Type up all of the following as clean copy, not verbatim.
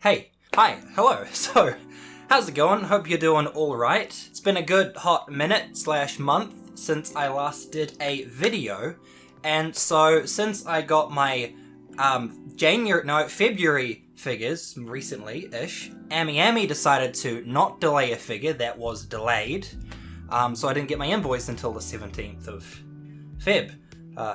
Hey, hi, hello. So, how's it going? Hope you're doing alright. It's been a good hot minute/month since I last did a video, and so since I got my February figures recently-ish, Amiami decided to not delay a figure that was delayed, so I didn't get my invoice until the 17th of Feb.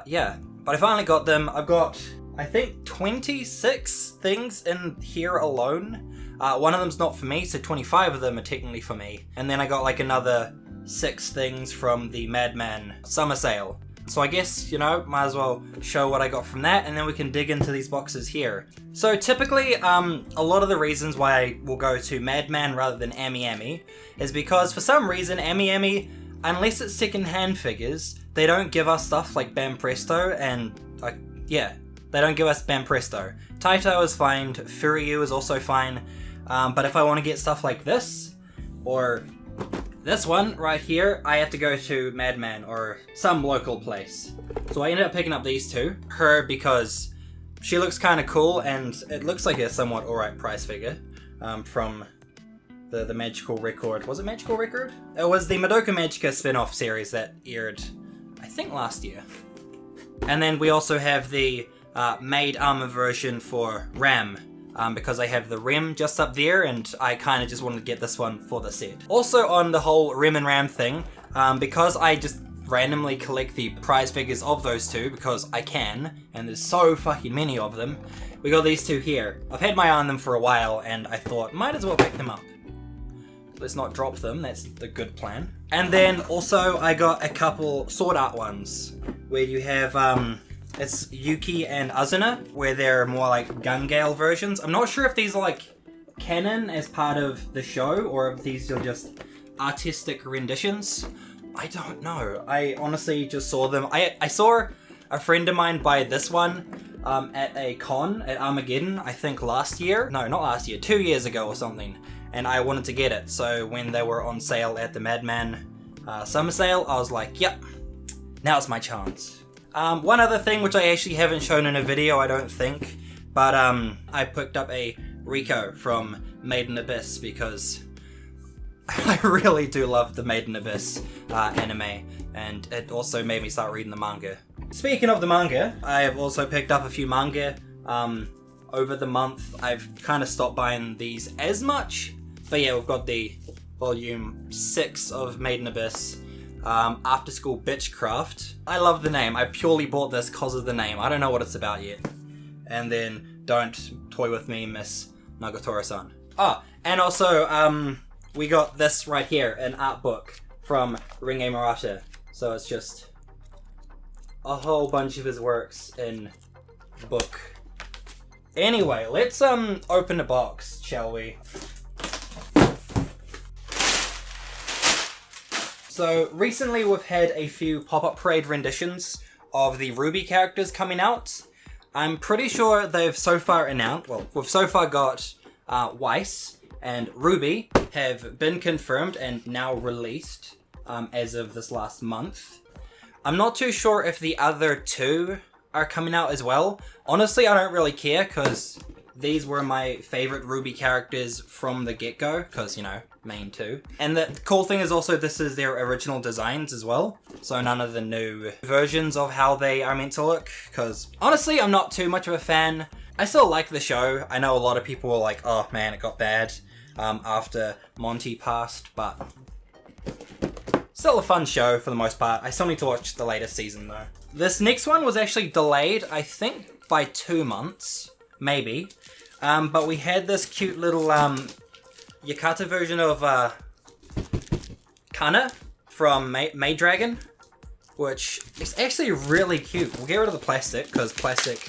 Yeah, but I finally got them. I've got, I think, 26 things in here alone. One of them's not for me, so 25 of them are technically for me. And then I got like another 6 things from the Madman summer sale. So I guess, you know, might as well show what I got from that, and then we can dig into these boxes here. So typically, a lot of the reasons why I will go to Madman rather than Amiami is because for some reason Amiami, unless it's second-hand figures, they don't give us stuff like Bam Presto, and yeah, they don't give us Bam Presto. Taito is fine, Furyu is also fine, but if I want to get stuff like this, or this one right here, I have to go to Madman or some local place. So I ended up picking up these two. Her because she looks kind of cool, and it looks like a somewhat alright price figure from the Magical Record. Was it Magical Record? It was the Madoka Magica spin-off series that aired, I think, last year. And then we also have the made armor version for Ram, because I have the Rem just up there, and I kind of just wanted to get this one for the set. Also on the whole Rem and Ram thing, because I just randomly collect the prize figures of those two, because I can, and there's so fucking many of them, we got these two here. I've had my eye on them for a while, and I thought, might as well pick them up. Let's not drop them, that's the good plan. And then also I got a couple sword art ones, where you have, it's Yuki and Azuna, where they're more like Gun Gale versions. I'm not sure if these are like canon as part of the show, or if these are just artistic renditions. I don't know. I honestly just saw them. I saw a friend of mine buy this one at a con at Armageddon, I think last year. No, not last year, 2 years ago or something. And I wanted to get it, so when they were on sale at the Madman summer sale, I was like, yep, now's my chance. One other thing which I actually haven't shown in a video, I don't think, but I picked up a Rico from Made in Abyss because I really do love the Made in Abyss anime, and it also made me start reading the manga. Speaking of the manga, I have also picked up a few manga over the month. I've kind of stopped buying these as much, but yeah, we've got the volume 6 of Made in Abyss. After School Bitchcraft. I love the name. I purely bought this because of the name. I don't know what it's about yet. And then Don't Toy With Me, Miss Nagatoro-san. Ah, and also, we got this right here, an art book from Ringe Murata. So it's just a whole bunch of his works in book. Anyway, let's open the box, shall we? So, recently we've had a few pop-up parade renditions of the Ruby characters coming out. I'm pretty sure they've so far announced, well, we've so far got Weiss and Ruby have been confirmed and now released as of this last month. I'm not too sure if the other two are coming out as well. Honestly, I don't really care, because these were my favorite Ruby characters from the get-go, because, you know, main 2. And the cool thing is also this is their original designs as well, so none of the new versions of how they are meant to look, because honestly, I'm not too much of a fan. I still like the show. I know a lot of people were like, oh man, it got bad after Monty passed, but still a fun show for the most part. I still need to watch the latest season though. This next one was actually delayed, I think, by 2 months. Maybe. But we had this cute little Yukata version of Kana from Maid Dragon, which is actually really cute. We'll get rid of the plastic, because plastic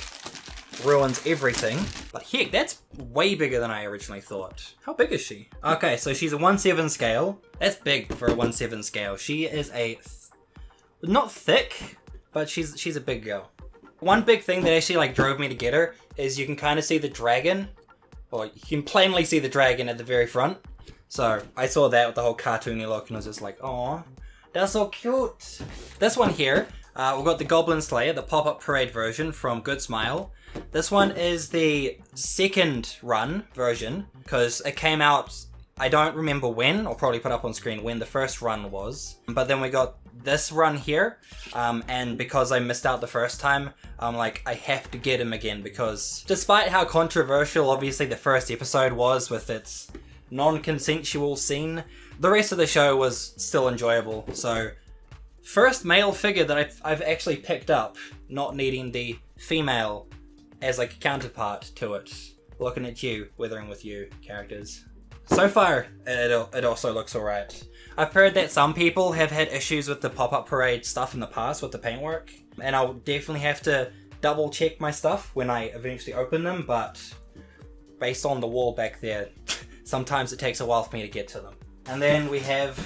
ruins everything. But heck, that's way bigger than I originally thought. How big is she? Okay, so she's a 1/7 scale. That's big for a 1/7 scale. She is not thick, but she's a big girl. One big thing that actually like drove me to get her is you can kind of see the dragon, or you can plainly see the dragon at the very front. So I saw that with the whole cartoony look and I was just like, oh, that's so cute. This one here, We've got the Goblin Slayer, the pop-up parade version from Good Smile. This one is the second run version, because it came out, I don't remember when, I'll probably put up on screen when the first run was. But then we got this run here, and because I missed out the first time, I'm like, I have to get him again, because despite how controversial obviously the first episode was with its non-consensual scene, the rest of the show was still enjoyable. So, first male figure that I've actually picked up, not needing the female as like a counterpart to it. Looking at you, weathering with you characters. So far, it also looks alright. I've heard that some people have had issues with the pop-up parade stuff in the past with the paintwork, and I'll definitely have to double check my stuff when I eventually open them, but based on the wall back there, sometimes it takes a while for me to get to them. And then we have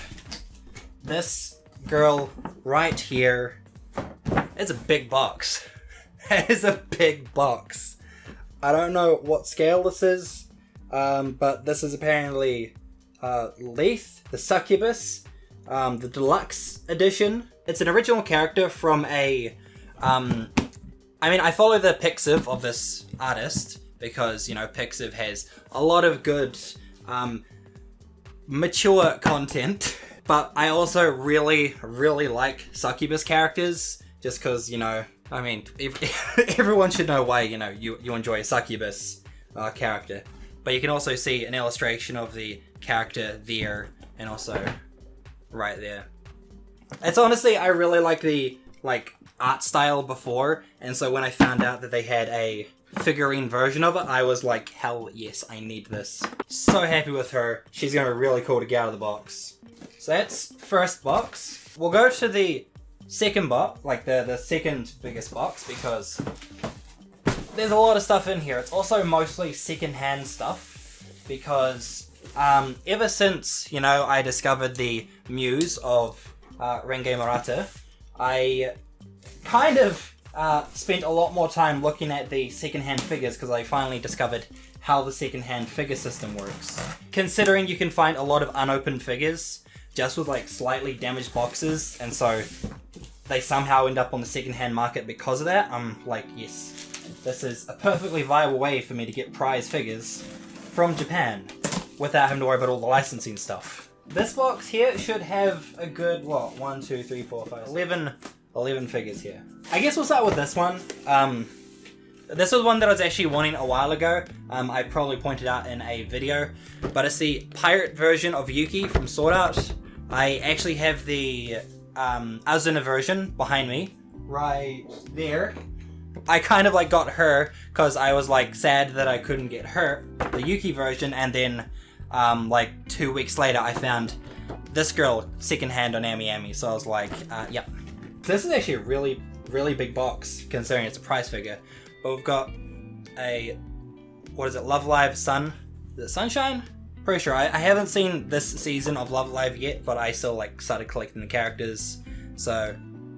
this girl right here. It's a big box. It is a big box. I don't know what scale this is, but this is apparently Leith, the Succubus, the deluxe edition. It's an original character from a... I mean, I follow the Pixiv of this artist because, you know, Pixiv has a lot of good mature content, but I also really like Succubus characters, just because, you know, I mean, everyone should know why, you know, you enjoy a Succubus character. But you can also see an illustration of the character there, and also right there. It's honestly, I really like the, art style before, and so when I found out that they had a figurine version of it, I was like, hell yes, I need this. So happy with her. She's gonna be really cool to get out of the box. So that's first box. We'll go to the second box, like the second biggest box, because there's a lot of stuff in here. It's also mostly secondhand stuff, because ever since, you know, I discovered the muse of Renge Murata, I kind of spent a lot more time looking at the secondhand figures, because I finally discovered how the secondhand figure system works. Considering you can find a lot of unopened figures just with like slightly damaged boxes, and so they somehow end up on the secondhand market because of that, I'm like, yes, this is a perfectly viable way for me to get prize figures from Japan without having to worry about all the licensing stuff. This box here should have a good, what, 1, 2, 3, 4, 5, 11 figures here. I guess we'll start with this one. This was one that I was actually wanting a while ago. I probably pointed out in a video, but it's the pirate version of Yuki from Sword Art. I actually have the Azuna version behind me, right there. I kind of like got her because I was like sad that I couldn't get her, the Yuki version, and then like 2 weeks later I found this girl secondhand on Amiami, so I was like, yep. This is actually a really big box considering it's a prize figure, but we've got a, what is it, Love Live Sun? Is it Sunshine? Pretty sure. I haven't seen this season of Love Live yet, but I still like started collecting the characters, so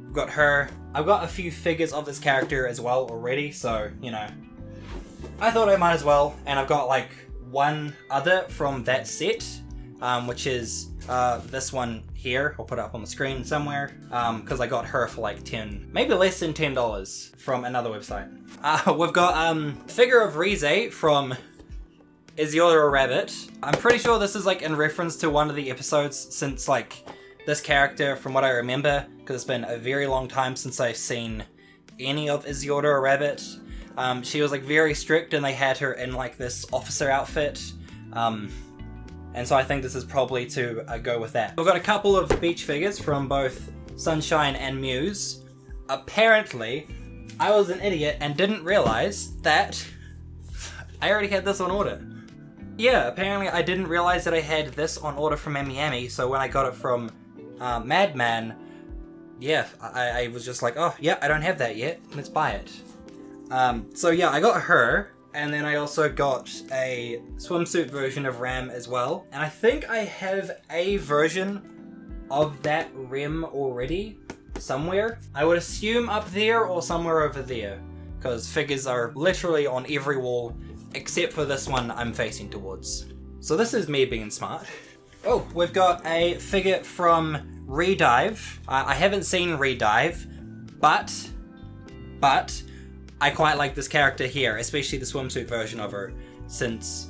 we've got her. I've got a few figures of this character as well already, so, you know, I thought I might as well. And I've got like one other from that set, which is this one here. I'll put it up on the screen somewhere, because I got her for like 10, maybe less than $10 from another website. We've got figure of Rize from Is Yoda a Rabbit? I'm pretty sure this is like in reference to one of the episodes, since like this character, from what I remember, because it's been a very long time since I've seen any of Is Yoda a Rabbit. She was like very strict, and they had her in like this officer outfit. And so I think this is probably to go with that. We've got a couple of beach figures from both Sunshine and Muse. Apparently, I was an idiot and didn't realize that I already had this on order. Yeah, apparently I didn't realize that I had this on order from Amiami, so when I got it from Madman, yeah, I was just like, oh, yeah, I don't have that yet, let's buy it. So yeah, I got her, and then I also got a swimsuit version of Ram as well. And I think I have a version of that Rem already somewhere. I would assume up there or somewhere over there, because figures are literally on every wall except for this one I'm facing towards. So this is me being smart. Oh, we've got a figure from Redive. I haven't seen Redive, But I quite like this character here, especially the swimsuit version of her, since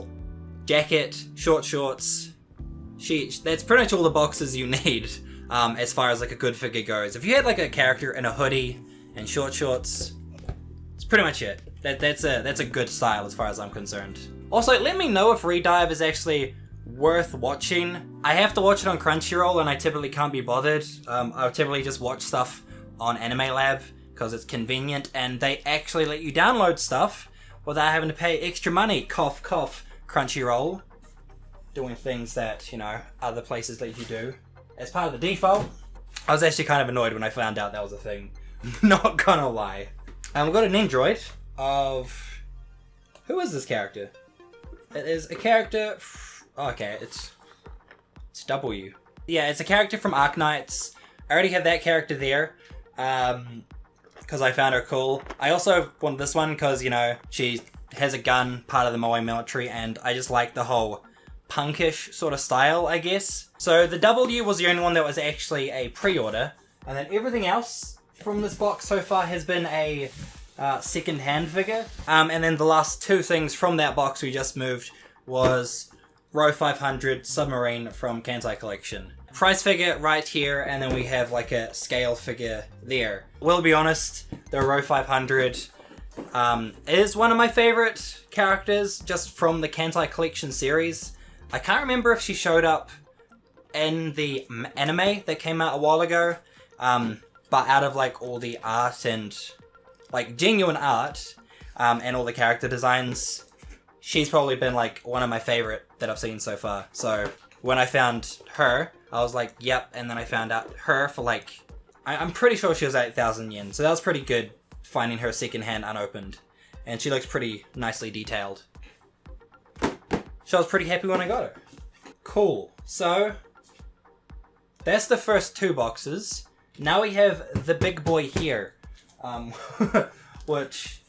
jacket, short shorts, that's pretty much all the boxes you need as far as like a good figure goes. If you had like a character in a hoodie and short shorts, it's pretty much it. That's a good style as far as I'm concerned. Also, let me know if Redive is actually worth watching. I have to watch it on Crunchyroll and I typically can't be bothered. I typically just watch stuff on Anime Lab because it's convenient and they actually let you download stuff without having to pay extra money. Cough, cough, Crunchyroll. Doing things that, you know, other places let you do as part of the default. I was actually kind of annoyed when I found out that was a thing. Not gonna lie. We've got an android of... Who is this character? It is a character... Okay, it's W. Yeah, it's a character from Arknights. I already have that character there. Because I found her cool. I also want this one because, you know, she has a gun, part of the Moe military, and I just like the whole punkish sort of style, I guess. So the W was the only one that was actually a pre-order, and then everything else from this box so far has been a second-hand figure. And then the last two things from that box we just moved was Row 500 Submarine from MyFigurineCollection. Price figure right here, and then we have like a scale figure there. We'll be honest, the Row 500 is one of my favorite characters just from the MyFigurineCollection series. I can't remember if she showed up in the anime that came out a while ago, but out of like all the art and like genuine art and all the character designs, she's probably been like one of my favorite that I've seen so far. So when I found her, I was like, yep, and then I found out her for like, I'm pretty sure she was 8,000 yen, so that was pretty good finding her secondhand unopened. And she looks pretty nicely detailed. So I was pretty happy when I got her. Cool. So that's the first two boxes. Now we have the big boy here, which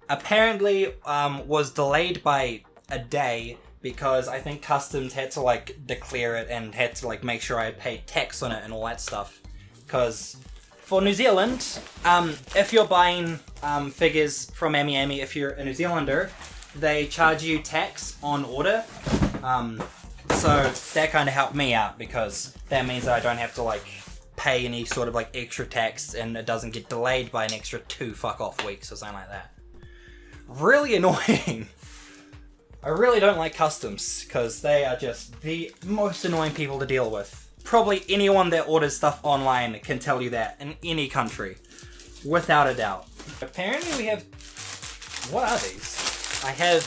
apparently was delayed by a day because I think customs had to like declare it and had to like make sure I had paid tax on it and all that stuff. Because for New Zealand, if you're buying figures from Amiami, if you're a New Zealander, they charge you tax on order. So that kind of helped me out because that means that I don't have to like pay any sort of like extra tax and it doesn't get delayed by an extra 2 fuck off weeks or something like that. Really annoying. I really don't like customs because they are just the most annoying people to deal with. Probably anyone that orders stuff online can tell you that in any country, without a doubt. Apparently we have, what are these? I have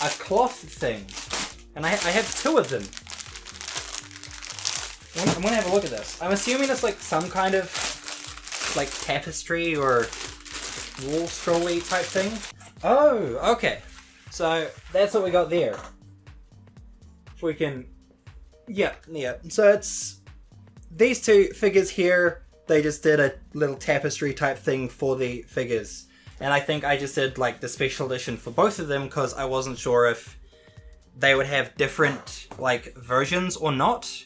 a cloth thing, and I have 2 of them. I'm gonna have a look at this. I'm assuming it's like some kind of like tapestry or wall scrolly type thing. Oh, okay. So that's what we got there. If we can, yeah. So it's these 2 figures here. They just did a little tapestry type thing for the figures. And I think I just did like the special edition for both of them because I wasn't sure if they would have different like versions or not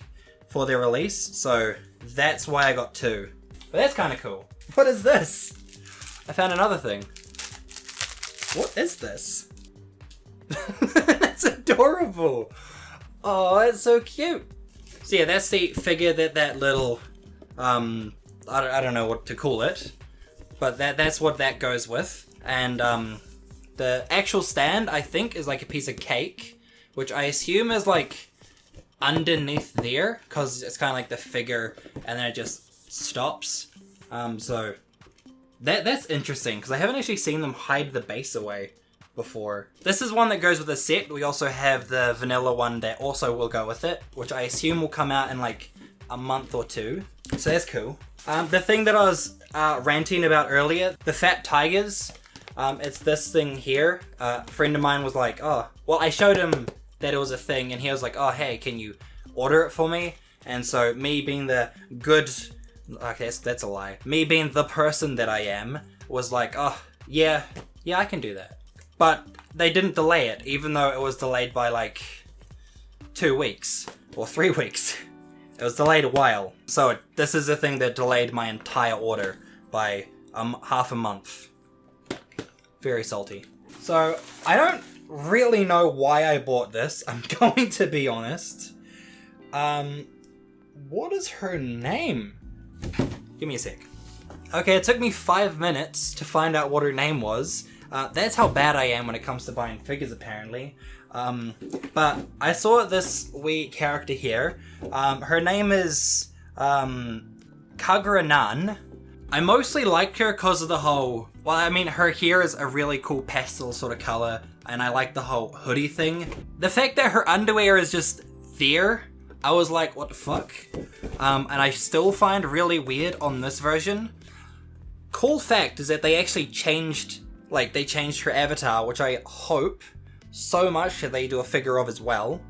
for their release. So that's why I got 2. But that's kind of cool. What is this? I found another thing. What is this? That's adorable. Oh, it's so cute. So yeah, that's the figure that little, I don't know what to call it. But that's what that goes with. And the actual stand, I think, is like a piece of cake, which I assume is like underneath there, because it's kind of like the figure, and then it just stops. So that's interesting, because I haven't actually seen them hide the base away before. This is one that goes with the set. We also have the vanilla one that also will go with it, which I assume will come out in like a month or 2. So that's cool. The thing that I was ranting about earlier, the fat tigers, it's this thing here. A friend of mine was like, oh, well, I showed him that it was a thing, and he was like, oh, hey, can you order it for me? And so me being the good, okay, that's a lie. Me being the person that I am was like, oh, yeah, I can do that. But they didn't delay it, even though it was delayed by like 2 weeks or 3 weeks. It was delayed a while. So this is the thing that delayed my entire order by half a month. Very salty. So, I don't really know why I bought this, I'm going to be honest. What is her name? Give me a sec. Okay, it took me 5 minutes to find out what her name was. That's how bad I am when it comes to buying figures, apparently. But I saw this wee character here. Her name is Kagura-nan. I mostly like her because of the whole... Well, I mean, her hair is a really cool pastel sort of color, and I like the whole hoodie thing. The fact that her underwear is just there, I was like, what the fuck? And I still find really weird on this version. Cool fact is that they actually changed, they changed her avatar, which I hope so much that they do a figure of as well.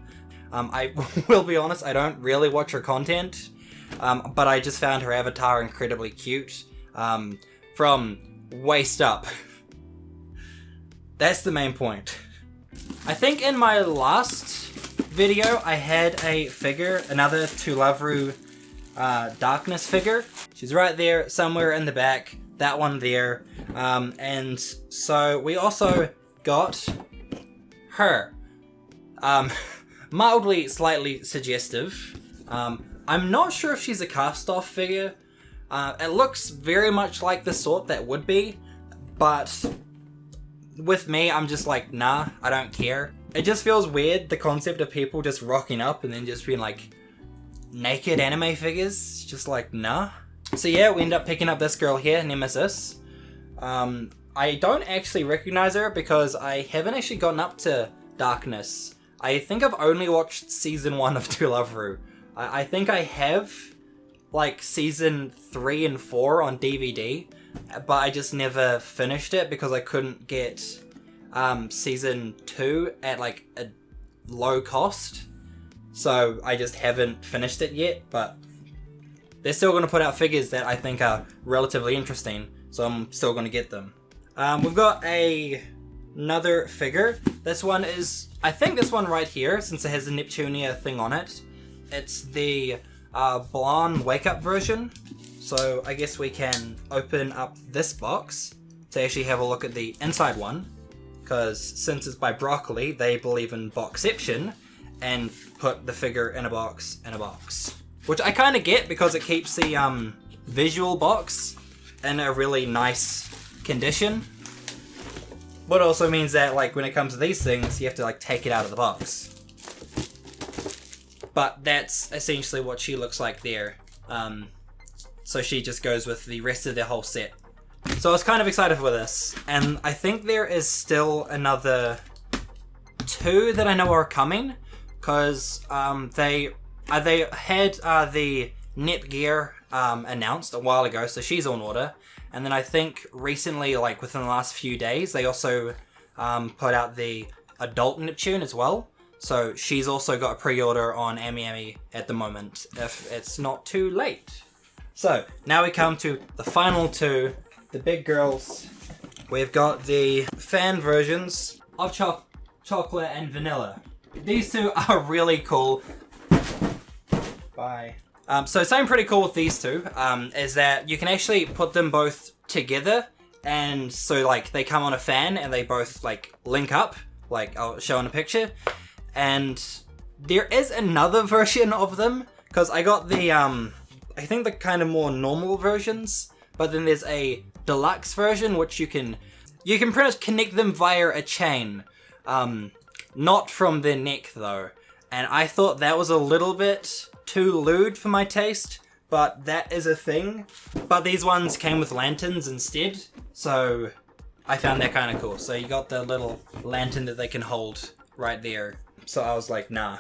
I will be honest, I don't really watch her content, but I just found her avatar incredibly cute. From waist up. That's the main point. I think in my last video I had a figure, another Tularu Darkness figure. She's right there somewhere in the back, that one there. And so we also got her. Mildly, slightly suggestive. I'm not sure if she's a cast-off figure. It looks very much like the sort that would be, but with me, I'm just like, nah, I don't care. It just feels weird, the concept of people just rocking up and then just being like, naked anime figures. It's just like, nah. So yeah, we end up picking up this girl here, Nemesis. I don't actually recognize her because I haven't actually gotten up to Darkness. I think I've only watched season 1 of Tularu. I think I have season 3 and 4 on DVD, but I just never finished it because I couldn't get season 2 at a low cost. So I just haven't finished it yet, but they're still going to put out figures that I think are relatively interesting, so I'm still going to get them. We've got another figure. This one is, I think this one right here, since it has the Neptunia thing on it. It's the blonde wake-up version. So I guess we can open up this box to actually have a look at the inside one, because since it's by Broccoli, they believe in boxception and put the figure in a box, which I kind of get because it keeps the visual box in a really nice condition, but also means that when it comes to these things, you have to take it out of the box. But that's essentially what she looks like there. So she just goes with the rest of the whole set. So I was kind of excited for this. And I think there is still another 2 that I know are coming. Because they had the Netgear announced a while ago. So she's on order. And then I think recently, within the last few days, they also put out the adult Neptune as well. So she's also got a pre-order on Amiami at the moment, if it's not too late. So, now we come to the final 2, the big girls. We've got the fan versions of chocolate and vanilla. These 2 are really cool. Bye. So something pretty cool with these 2 is that you can actually put them both together, and so they come on a fan and they both link up, I'll show in a picture. And there is another version of them, because I got the, I think the kind of more normal versions, but then there's a deluxe version, which you can pretty much connect them via a chain. Not from their neck, though. And I thought that was a little bit too lewd for my taste, but that is a thing. But these ones came with lanterns instead, so I found that kind of cool. So you got the little lantern that they can hold right there. So I was like, nah.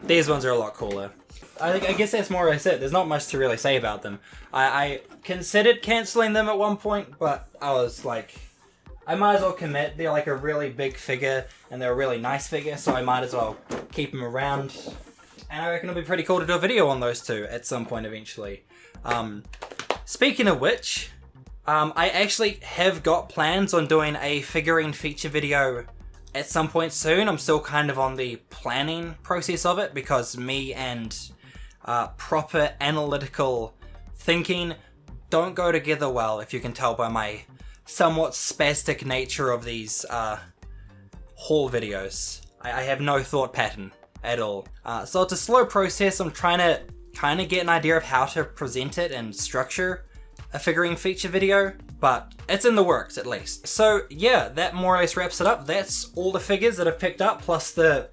These ones are a lot cooler. I guess that's more I said. There's not much to really say about them. I considered cancelling them at one point, but I was like, I might as well commit. They're a really big figure, and they're a really nice figure, so I might as well keep them around. And I reckon it'll be pretty cool to do a video on those 2 at some point eventually. Speaking of which, I actually have got plans on doing a figurine feature video at some point soon. I'm still kind of on the planning process of it, because me and proper analytical thinking don't go together well, if you can tell by my somewhat spastic nature of these haul videos. I have no thought pattern at all. So it's a slow process. I'm trying to kind of get an idea of how to present it and structure a figurine feature video, but it's in the works at least. So yeah, that more or less wraps it up. That's all the figures that I've picked up, plus the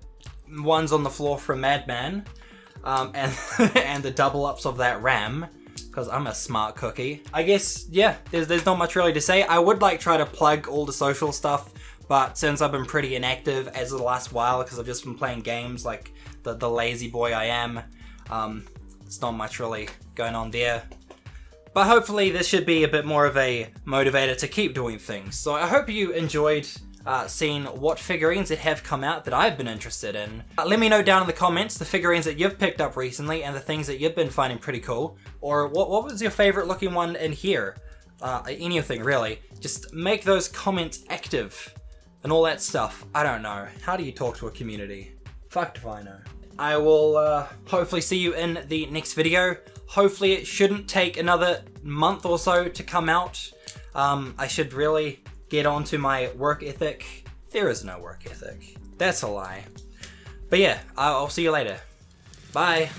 ones on the floor from Madman, and and the double ups of that RAM, because I'm a smart cookie. I guess, yeah, there's not much really to say. I would like try to plug all the social stuff, but since I've been pretty inactive as of the last while, because I've just been playing games like the lazy boy I am, it's not much really going on there. But hopefully this should be a bit more of a motivator to keep doing things. So I hope you enjoyed seeing what figurines that have come out that I've been interested in. Let me know down in the comments the figurines that you've picked up recently and the things that you've been finding pretty cool. Or what was your favorite looking one in here? Anything really. Just make those comments active and all that stuff. I don't know. How do you talk to a community? Fucked if I know. I will hopefully see you in the next video. Hopefully it shouldn't take another month or so to come out. I should really get onto my work ethic. There is no work ethic. That's a lie. But yeah, I'll see you later. Bye.